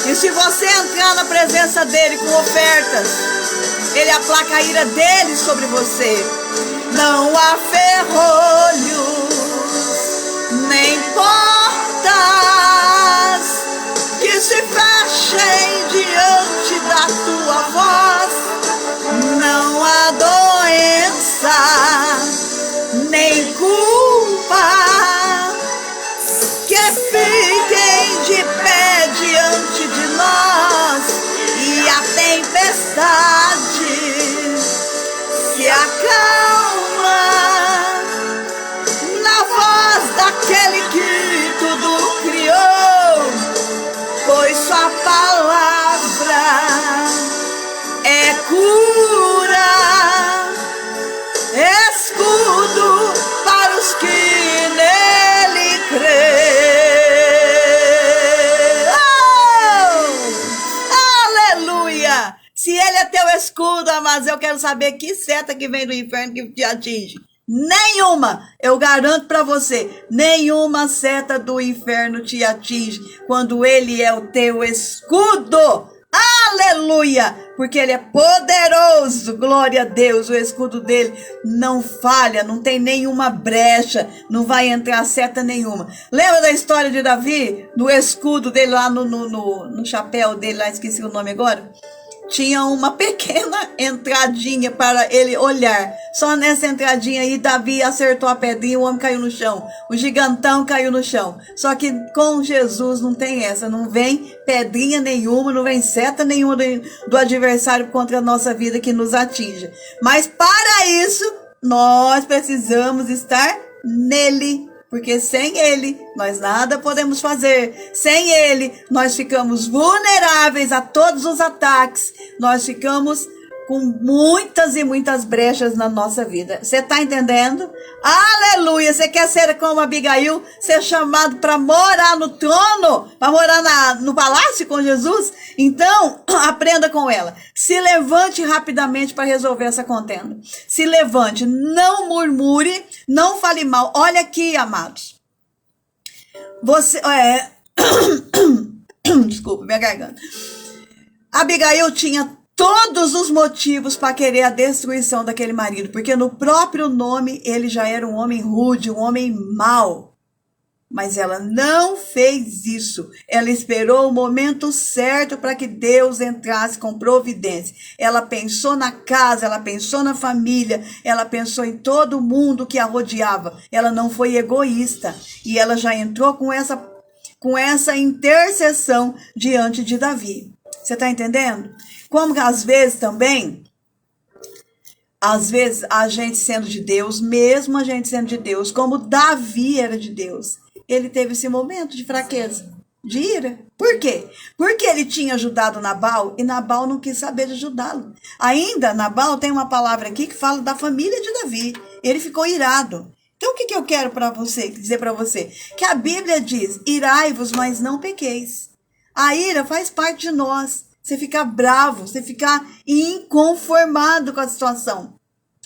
E se você entrar na presença dele com ofertas, ele aplaca a ira dele sobre você. Não há ferrolhos, nem portas que se fechem diante da tua voz. Não há doença, nem culpa que fiquem de pé diante de nós. E a tempestade se acalma na voz daquele que tudo criou, pois sua palavra é cura, escudo para os que nele creem. Oh, aleluia! Se ele é teu escudo, amados, eu quero saber que seta que vem do inferno que te atinge. Nenhuma, eu garanto para você, nenhuma seta do inferno te atinge quando ele é o teu escudo. Aleluia, porque ele é poderoso, glória a Deus, o escudo dele não falha, não tem nenhuma brecha, não vai entrar seta nenhuma. Lembra da história de Davi, do escudo dele lá no chapéu dele, lá esqueci o nome agora? Tinha uma pequena entradinha para ele olhar. Só nessa entradinha aí, Davi acertou a pedrinha, o homem caiu no chão. O gigantão caiu no chão. Só que com Jesus não tem essa. Não vem pedrinha nenhuma, não vem seta nenhuma do adversário contra a nossa vida que nos atinja. Mas para isso, nós precisamos estar nele. Porque sem ele, nós nada podemos fazer. Sem ele, nós ficamos vulneráveis a todos os ataques. Nós ficamos com muitas e muitas brechas na nossa vida. Você está entendendo? Aleluia! Você quer ser como Abigail? Ser chamado para morar no trono? Para morar no palácio com Jesus? Então, aprenda com ela. Se levante rapidamente para resolver essa contenda. Se levante. Não murmure. Não fale mal. Olha aqui, amados. Você... Desculpa, minha garganta. Abigail tinha todos os motivos para querer a destruição daquele marido, porque no próprio nome ele já era um homem rude, um homem mau. Mas ela não fez isso. Ela esperou o momento certo para que Deus entrasse com providência. Ela pensou na casa, ela pensou na família, ela pensou em todo mundo que a rodeava. Ela não foi egoísta. E ela já entrou com essa intercessão diante de Davi. Você está entendendo? Como que às vezes também, a gente sendo de Deus, mesmo a gente sendo de Deus, como Davi era de Deus, ele teve esse momento de fraqueza, de ira. Por quê? Porque ele tinha ajudado Nabal e Nabal não quis saber de ajudá-lo. Ainda, Nabal tem uma palavra aqui que fala da família de Davi. Ele ficou irado. Então, o que eu quero dizer para você? Que a Bíblia diz, irai-vos, mas não pequeis. A ira faz parte de nós. Você ficar bravo, você ficar inconformado com a situação.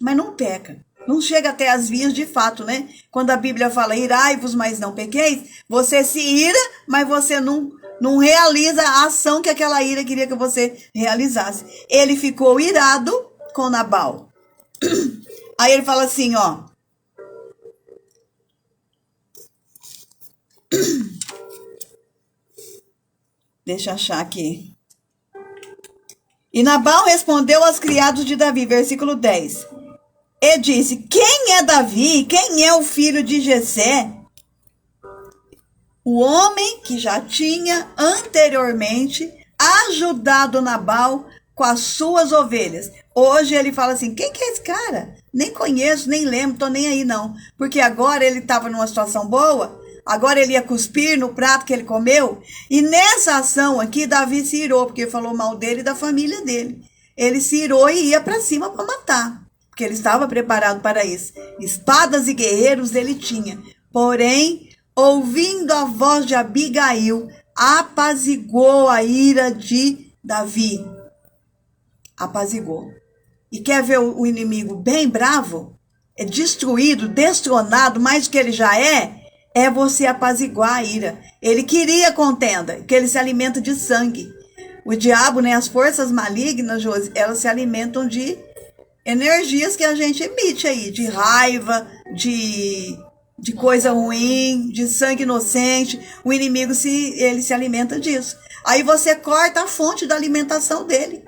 Mas não peca. Não chega até as vias de fato, né? Quando a Bíblia fala irai-vos, mas não pequeis, você se ira, mas você não realiza a ação que aquela ira queria que você realizasse. Ele ficou irado com Nabal. Aí ele fala assim, ó. Deixa eu achar aqui. E Nabal respondeu aos criados de Davi, versículo 10. E disse, quem é Davi? Quem é o filho de Jessé? O homem que já tinha anteriormente ajudado Nabal com as suas ovelhas. Hoje ele fala assim, quem que é esse cara? Nem conheço, nem lembro, tô nem aí não. Porque agora ele estava numa situação boa, agora ele ia cuspir no prato que ele comeu. E nessa ação aqui, Davi se irou, porque falou mal dele e da família dele. Ele se irou e ia para cima para matar. Porque ele estava preparado para isso. Espadas e guerreiros ele tinha. Porém, ouvindo a voz de Abigail, apaziguou a ira de Davi. Apaziguou. E quer ver o inimigo bem bravo? É destruído, destronado, mais do que ele já é? É você apaziguar a ira. Ele queria contenda, porque ele se alimenta de sangue. O diabo, né, as forças malignas, Josi, elas se alimentam de energias que a gente emite aí, de raiva, de coisa ruim, de sangue inocente. O inimigo, ele se alimenta disso. Aí você corta a fonte da alimentação dele.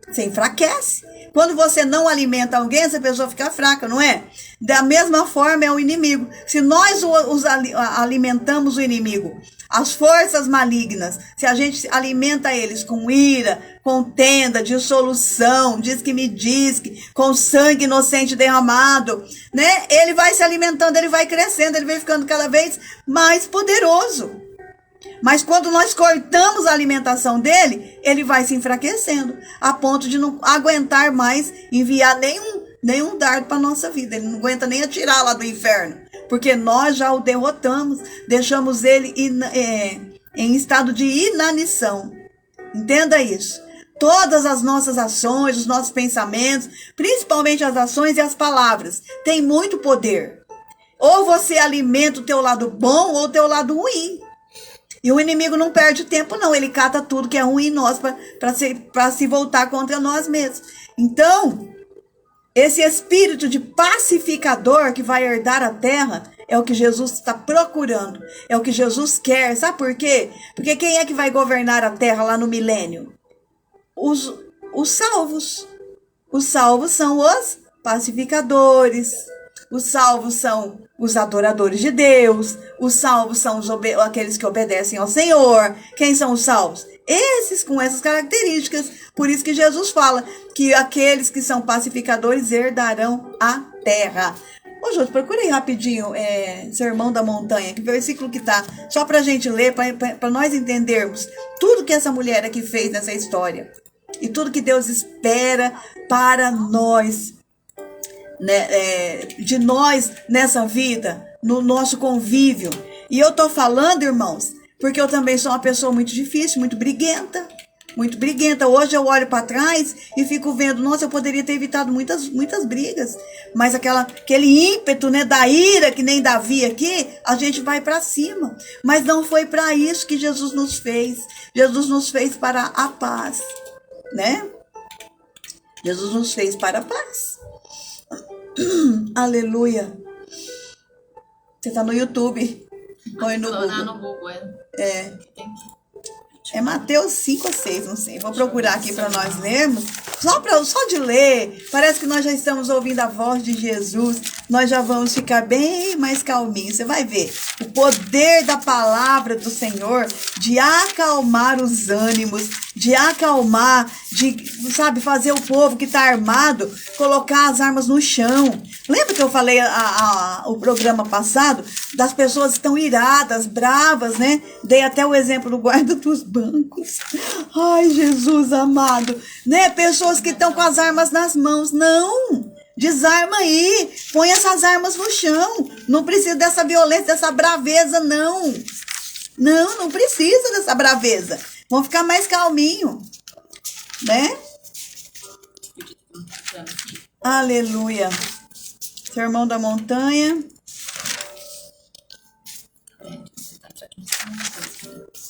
Você enfraquece. Quando você não alimenta alguém, essa pessoa fica fraca, não é? Da mesma forma é o inimigo. Se nós alimentamos o inimigo, as forças malignas, se a gente alimenta eles com ira, contenda, dissolução, diz que me diz, com sangue inocente derramado, né? Ele vai se alimentando, ele vai crescendo, ele vai ficando cada vez mais poderoso. Mas quando nós cortamos a alimentação dele, ele vai se enfraquecendo, a ponto de não aguentar mais enviar nenhum dardo para a nossa vida. Ele não aguenta nem atirar lá do inferno, porque nós já o derrotamos, deixamos ele em estado de inanição. Entenda isso. Todas as nossas ações, os nossos pensamentos, principalmente as ações e as palavras, têm muito poder. Ou você alimenta o teu lado bom ou o teu lado ruim. E o inimigo não perde tempo, não. Ele cata tudo que é ruim em nós para se voltar contra nós mesmos. Então, esse espírito de pacificador que vai herdar a terra é o que Jesus está procurando. É o que Jesus quer. Sabe por quê? Porque quem é que vai governar a terra lá no milênio? Os salvos. Os salvos são os pacificadores. Os salvos são os adoradores de Deus. Os salvos são aqueles que obedecem ao Senhor. Quem são os salvos? Esses com essas características. Por isso que Jesus fala que aqueles que são pacificadores herdarão a terra. Ô, Jô, procurei rapidinho Sermão da Montanha, que versículo que tá, só para a gente ler, para nós entendermos tudo que essa mulher aqui fez nessa história. E tudo que Deus espera para nós, né, de nós nessa vida, no nosso convívio. E eu tô falando, irmãos, porque eu também sou uma pessoa muito difícil, muito briguenta. Muito briguenta. Hoje eu olho para trás e fico vendo, nossa, eu poderia ter evitado muitas brigas. Mas aquele ímpeto, né, da ira, que nem Davi aqui, a gente vai para cima. Mas não foi para isso que Jesus nos fez. Jesus nos fez para a paz, né? Jesus nos fez para a paz. Aleluia. Você está no YouTube. Põe no Colocar Google. no Google, É. Tem que... É Mateus 5 ou 6, não sei. Vou procurar aqui para nós lermos. Só de ler, parece que nós já estamos ouvindo a voz de Jesus. Nós já vamos ficar bem mais calminhos. Você vai ver o poder da palavra do Senhor de acalmar os ânimos, de acalmar, de, sabe, fazer o povo que está armado colocar as armas no chão. Lembra que eu falei o programa passado das pessoas que estão iradas, bravas, né? Dei até o exemplo do guarda dos bancos. Ai, Jesus amado, né? Pessoas que estão com as armas nas mãos. Não, desarma aí, põe essas armas no chão. Não precisa dessa violência, dessa braveza, não. Não precisa dessa braveza. Vamos ficar mais calminho, né? Aleluia. Sermão da Montanha.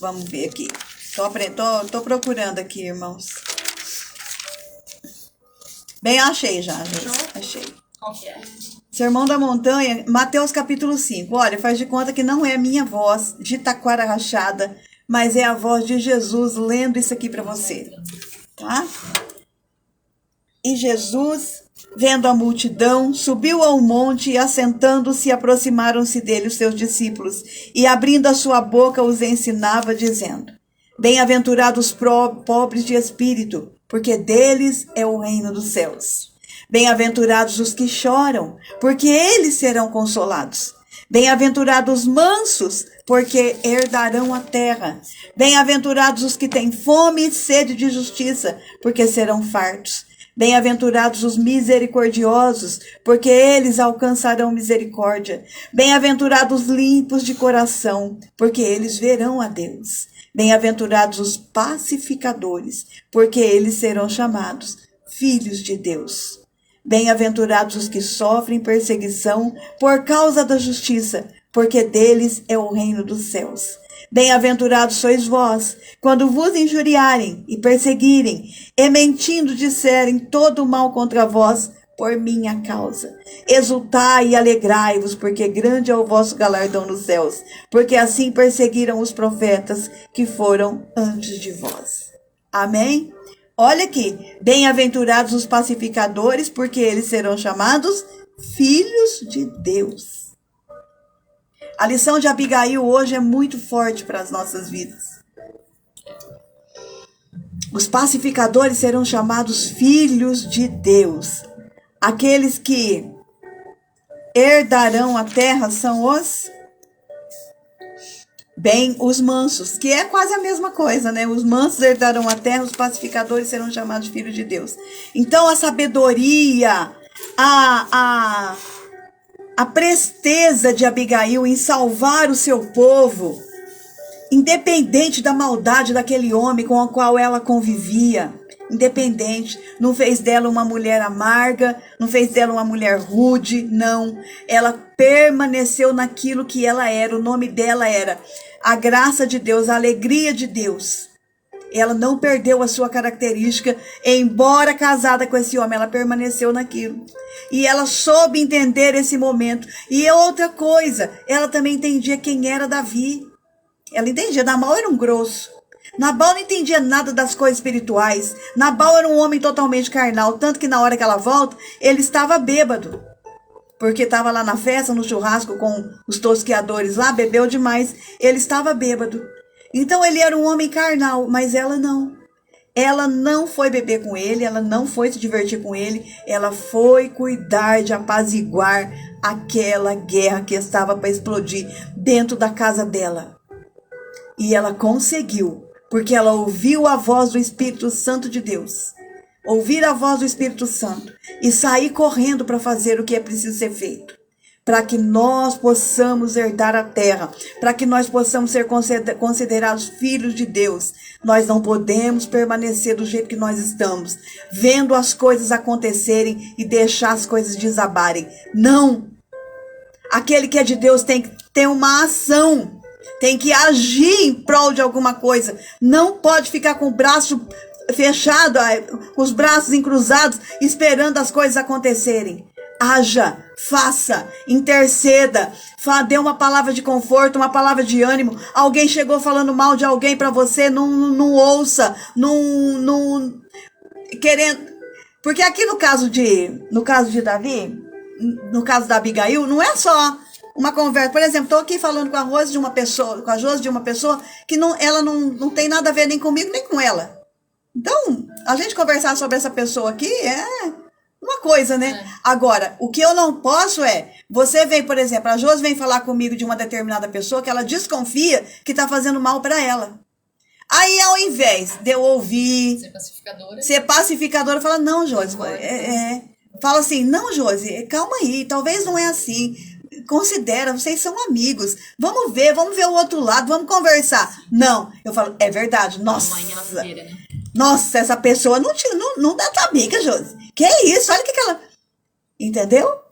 Vamos ver aqui. Tô procurando aqui, irmãos. Bem, achei já, gente. Achei. Qual que é? Sermão da Montanha, Mateus capítulo 5. Olha, faz de conta que não é a minha voz de taquara rachada, mas é a voz de Jesus lendo isso aqui para você. Tá? E Jesus, vendo a multidão, subiu ao monte e, assentando-se, aproximaram-se dele os seus discípulos, e, abrindo a sua boca, os ensinava, dizendo: Bem-aventurados pobres de espírito, porque deles é o reino dos céus. Bem-aventurados os que choram, porque eles serão consolados. Bem-aventurados os mansos, porque herdarão a terra. Bem-aventurados os que têm fome e sede de justiça, porque serão fartos. Bem-aventurados os misericordiosos, porque eles alcançarão misericórdia. Bem-aventurados os limpos de coração, porque eles verão a Deus. Bem-aventurados os pacificadores, porque eles serão chamados filhos de Deus. Bem-aventurados os que sofrem perseguição por causa da justiça, porque deles é o reino dos céus. Bem-aventurados sois vós, quando vos injuriarem e perseguirem, e mentindo disserem todo o mal contra vós, por minha causa. Exultai e alegrai-vos, porque grande é o vosso galardão nos céus, porque assim perseguiram os profetas que foram antes de vós. Amém? Olha aqui, bem-aventurados os pacificadores, porque eles serão chamados filhos de Deus. A lição de Abigail hoje é muito forte para as nossas vidas. Os pacificadores serão chamados filhos de Deus. Aqueles que herdarão a terra são os mansos, que é quase a mesma coisa, né? Os mansos herdarão a terra, os pacificadores serão chamados filhos de Deus. Então a sabedoria, a presteza de Abigail em salvar o seu povo, independente da maldade daquele homem com o qual ela convivia, independente, não fez dela uma mulher amarga, não fez dela uma mulher rude, não. Ela permaneceu naquilo que ela era, o nome dela era a graça de Deus, a alegria de Deus. Ela não perdeu a sua característica, embora casada com esse homem, ela permaneceu naquilo. E ela soube entender esse momento. E outra coisa, ela também entendia quem era Davi. Ela entendia, Nabal era um grosso. Nabal não entendia nada das coisas espirituais. Nabal era um homem totalmente carnal, tanto que na hora que ela volta, ele estava bêbado. Porque estava lá na festa, no churrasco com os tosqueadores lá, bebeu demais. Ele estava bêbado. Então ele era um homem carnal, mas ela não. Ela não foi beber com ele, ela não foi se divertir com ele, ela foi cuidar de apaziguar aquela guerra que estava para explodir dentro da casa dela. E ela conseguiu, porque ela ouviu a voz do Espírito Santo de Deus. Ouvir a voz do Espírito Santo e sair correndo para fazer o que é preciso ser feito. Para que nós possamos herdar a terra, para que nós possamos ser considerados filhos de Deus. Nós não podemos permanecer do jeito que nós estamos, vendo as coisas acontecerem e deixar as coisas desabarem. Não! Aquele que é de Deus tem que ter uma ação, tem que agir em prol de alguma coisa. Não pode ficar com o braço fechado, com os braços encruzados, esperando as coisas acontecerem. Haja, faça, interceda, dê uma palavra de conforto, uma palavra de ânimo. Alguém chegou falando mal de alguém para você, não ouça, não querendo. Porque aqui no caso de Davi, no caso da Abigail, não é só uma conversa. Por exemplo, estou aqui falando com a Josi de uma pessoa que ela não tem nada a ver nem comigo nem com ela. Então, a gente conversar sobre essa pessoa aqui é uma coisa, né? Agora, o que eu não posso você vem, por exemplo, a Josi vem falar comigo de uma determinada pessoa que ela desconfia que está fazendo mal para ela. Aí, ao invés de eu ouvir, ser pacificadora, fala, não, Josi, fala assim, não, Josi, calma aí, talvez não é assim. Considera, vocês são amigos. Vamos ver o outro lado, vamos conversar. Não, eu falo, é verdade, nossa. Nossa, essa pessoa não dá tua amiga, Josi. Que isso? Olha o que ela... Entendeu?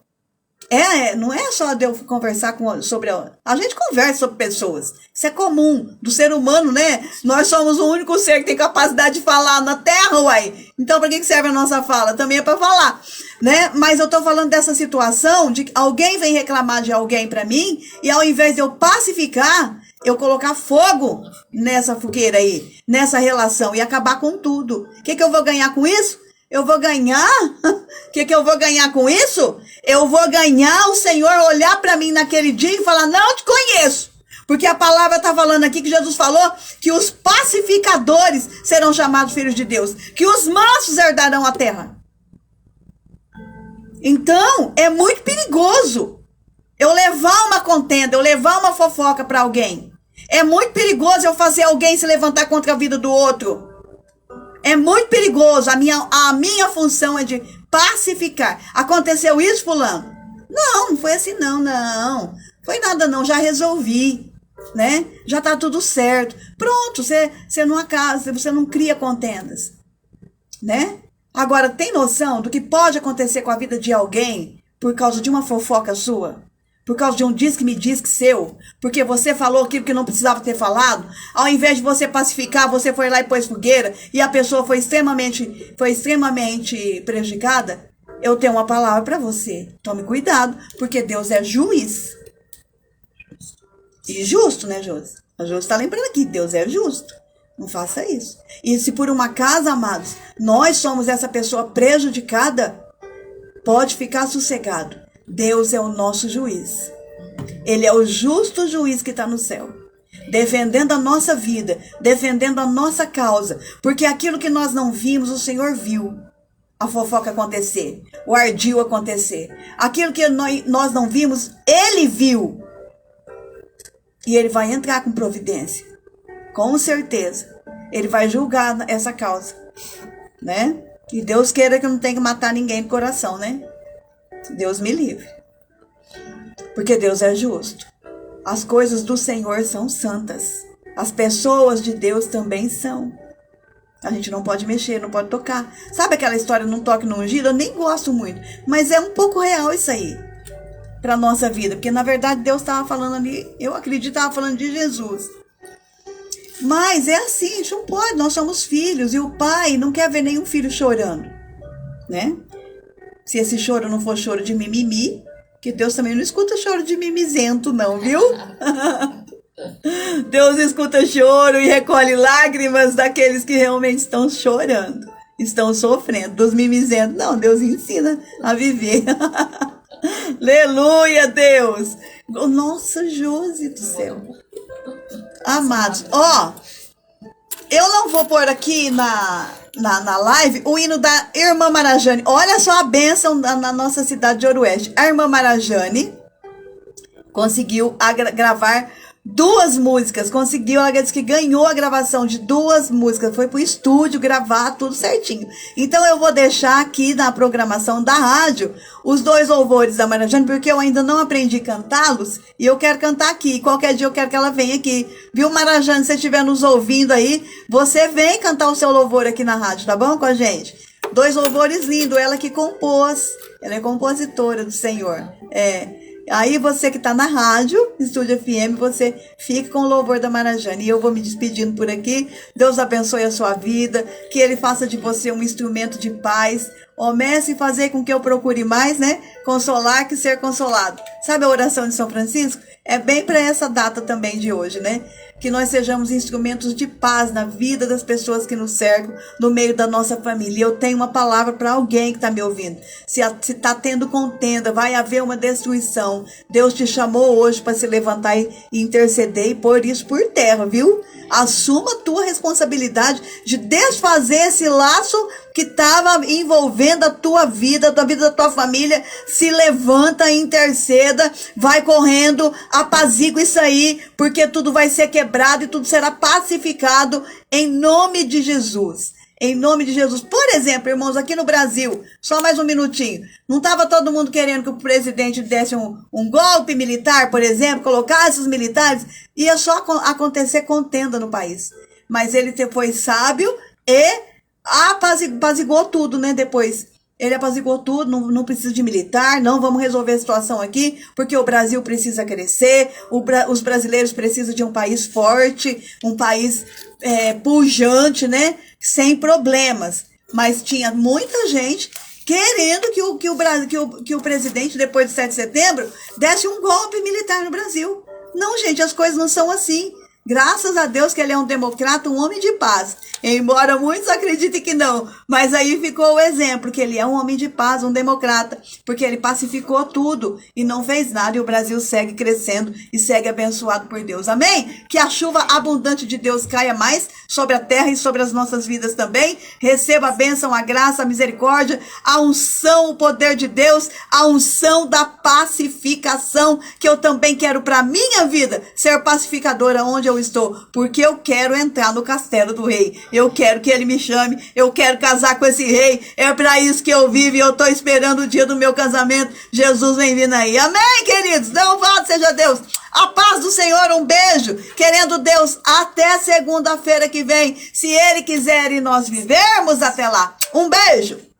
Não é só de eu conversar sobre... A gente conversa sobre pessoas. Isso é comum do ser humano, né? Nós somos o único ser que tem capacidade de falar na Terra, uai. Então, para que serve a nossa fala? Também é para falar, né? Mas eu tô falando dessa situação de que alguém vem reclamar de alguém para mim e ao invés de eu pacificar, eu colocar fogo nessa fogueira aí, nessa relação e acabar com tudo. O que eu vou ganhar com isso? Eu vou ganhar? O que eu vou ganhar com isso? Eu vou ganhar o Senhor olhar para mim naquele dia e falar, não te conheço. Porque a palavra está falando aqui que Jesus falou que os pacificadores serão chamados filhos de Deus. Que os mansos herdarão a terra. Então, é muito perigoso eu levar uma contenda, eu levar uma fofoca para alguém. É muito perigoso eu fazer alguém se levantar contra a vida do outro. É muito perigoso. A minha função é de pacificar. Aconteceu isso, fulano? Não foi assim não. Foi nada não, já resolvi, né? Já tá tudo certo. Pronto, você não acasa, você não cria contendas, né? Agora, tem noção do que pode acontecer com a vida de alguém por causa de uma fofoca sua? Por causa de um diz-que-me-diz-que seu, porque você falou aquilo que não precisava ter falado, ao invés de você pacificar, você foi lá e pôs fogueira, e a pessoa foi extremamente prejudicada. Eu tenho uma palavra para você, tome cuidado, porque Deus é juiz. E justo, né, Josi? A Josi está lembrando aqui, Deus é justo. Não faça isso. E se por um acaso, amados, nós somos essa pessoa prejudicada, pode ficar sossegado. Deus é o nosso juiz. Ele é o justo juiz que está no céu, defendendo a nossa vida, defendendo a nossa causa, porque aquilo que nós não vimos, o Senhor viu a fofoca acontecer, o ardil acontecer. Aquilo que nós não vimos, Ele viu. E Ele vai entrar com providência. Com certeza. Ele vai julgar essa causa, né? E Deus queira que eu não tenha que matar ninguém do coração, né? Deus me livre. Porque Deus é justo. As coisas do Senhor são santas. As pessoas de Deus também são. A gente não pode mexer, não pode tocar. Sabe aquela história, não toque no ungido? Eu nem gosto muito. Mas é um pouco real isso aí. Para nossa vida. Porque na verdade Deus estava falando ali, eu acredito, estava falando de Jesus. Mas é assim, a gente não pode. Nós somos filhos. E o pai não quer ver nenhum filho chorando, né? Se esse choro não for choro de mimimi, que Deus também não escuta choro de mimizento, não, viu? Deus escuta choro e recolhe lágrimas daqueles que realmente estão chorando, estão sofrendo. Dos mimizentos, não, Deus ensina a viver. Aleluia, Deus! Nossa, Josi do céu. Amados, eu não vou pôr aqui na live o hino da irmã Marajane. Olha só a bênção na nossa cidade de Ouro-Oeste. A irmã Marajane conseguiu gravar 2 músicas. Ela disse que ganhou a gravação de 2 músicas. Foi pro estúdio gravar tudo certinho. Então eu vou deixar aqui na programação da rádio os 2 louvores da Marajane, porque eu ainda não aprendi a cantá-los e eu quero cantar aqui. Qualquer dia eu quero que ela venha aqui. Viu, Marajane? Se você estiver nos ouvindo aí, você vem cantar o seu louvor aqui na rádio, tá bom? Com a gente. 2 louvores lindos. Ela que compôs. Ela é compositora do Senhor. Aí você que está na rádio, Estúdio FM, você fique com o louvor da Marajane. E eu vou me despedindo por aqui. Deus abençoe a sua vida, que Ele faça de você um instrumento de paz. Comece a fazer com que eu procure mais, né? Consolar que ser consolado. Sabe a oração de São Francisco? É bem para essa data também de hoje, né? Que nós sejamos instrumentos de paz na vida das pessoas que nos cercam, no meio da nossa família. Eu tenho uma palavra para alguém que está me ouvindo. Se está tendo contenda, vai haver uma destruição. Deus te chamou hoje para se levantar e interceder e pôr isso por terra, viu? Assuma a tua responsabilidade de desfazer esse laço que estava envolvendo a tua vida da tua família. Se levanta, interceda, vai correndo, apazigua isso aí, porque tudo vai ser quebrado e tudo será pacificado em nome de Jesus. Em nome de Jesus. Por exemplo, irmãos, aqui no Brasil, só mais um minutinho, não estava todo mundo querendo que o presidente desse um golpe militar, por exemplo, colocasse os militares? Ia só acontecer contenda no país. Mas ele foi sábio e apaziguou tudo, né? Depois ele apaziguou tudo, não precisa de militar, não vamos resolver a situação aqui, porque o Brasil precisa crescer, os brasileiros precisam de um país forte, um país pujante, né? Sem problemas. Mas tinha muita gente querendo que o presidente, depois de 7 de setembro, desse um golpe militar no Brasil. Não, gente, as coisas não são assim. Graças a Deus que ele é um democrata, um homem de paz. Embora muitos acreditem que não. Mas aí ficou o exemplo que ele é um homem de paz, um democrata. Porque ele pacificou tudo e não fez nada. E o Brasil segue crescendo e segue abençoado por Deus. Amém? Que a chuva abundante de Deus caia mais sobre a terra e sobre as nossas vidas também. Receba a bênção, a graça, a misericórdia, a unção, o poder de Deus, a unção da pacificação, que eu também quero para a minha vida ser pacificadora onde eu estou, porque eu quero entrar no castelo do rei, eu quero que ele me chame, eu quero casar com esse rei, é para isso que eu vivo e eu estou esperando o dia do meu casamento. Jesus vem vindo aí, amém, queridos? Louvado seja Deus, a paz do Senhor, um beijo, querendo Deus, até segunda-feira que vem, se Ele quiser e nós vivermos até lá, um beijo.